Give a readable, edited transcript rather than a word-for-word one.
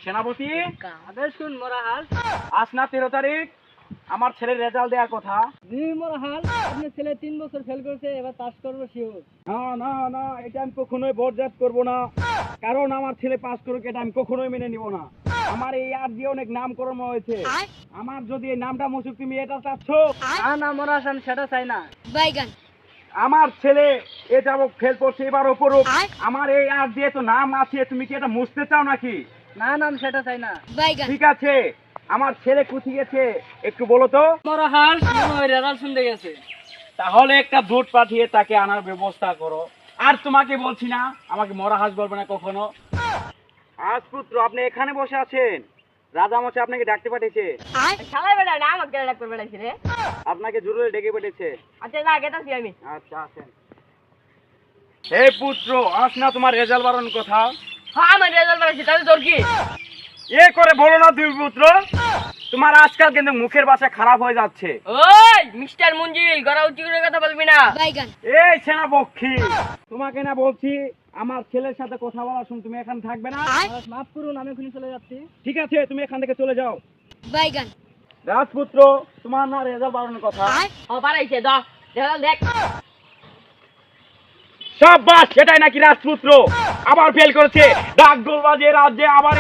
সেনাপতি আদেশ শুন মোরাহাল। আজ না 13 তারিখ আমার ছেলের রেজাল্ট দেওয়ার কথা। জি মোরাহাল, আপনার ছেলে 3 বছর ফেল করেছে, এবার পাস করবে শিওর। না না না, এটা আমি কখনোই বরজাত করব না, কারণ আমার ছেলে পাস করুক এটা আমি কখনোই মেনে নিব না। আমার এই আর দিয়ে অনেক নামকরণ হয়েছে, আমার যদি এই নামটা মুছুক, তুমি এটা চাচ্ছ? না না মোরাহাল, আমি সেটা চাই না। বাইগান আমার ছেলে এটা ফেল করছে, এবার পড়ুক। আমার এই আর দিয়ে তো নাম আছে, তুমি কি এটা মুছতে চাও নাকি? না না, আমি সেটা চাই না। বাইগান ঠিক আছে, আমার ছেলে কোথায় গেছে একটু বলো তো। মোরাহাল, মনে হয় রেজাল্ট শুনতে গেছে। তাহলে একটা দুধ পাঠিয়ে তাকে আনার ব্যবস্থা করো। আর তোমাকে বলছি না আমাকে মরা হাঁস বলবে না কখনো। রাজপুত্র, আপনি এখানে বসে আছেন, রাজামশাই আপনাকে ডাকতে পাঠিয়েছে। শালাই বেটা না, আমাকে ডাক করে বেড়াইছি রে। আপনাকে জরুরি ডেকে পাঠিয়েছে। আচ্ছা যা, গেতাছি আমি। আচ্ছা আসেন। হে পুত্র, আজ না তোমার রেজাল্ট বাড়ানোর কথা। হ্যাঁ, আমার রেজাল্ট বেড়াইছি, তাহলে তোর কি? এ করে বলো না দুই পুত্র, তোমার আজকাল কিন্তু মুখের ভাষা খারাপ হয়ে যাচ্ছে। ওই মিস্টার মঞ্জিল, গড়া উঁচু করে কথা বলবি না। বাইগান এই সেনাপক্ষী, তোমাকে না বলছি আমার ছেলের সাথে কথা বলার সময় তুমি এখানে থাকবে না। মাফ করুন, আমি এখনই চলে যাচ্ছি। ঠিক আছে, তুমি এখান থেকে চলে যাও। বাইগান রাজপুত্র, তোমার না রেজাল্ট বাড়ানোর কথা। ও বাড়াইছে, দাও রেজাল্ট দেখ। সাব্বাস, সেটাই নাকি রাজপুত্র আবার ফেল করেছে। ডাক গোলবাজে রাজ্যে আবার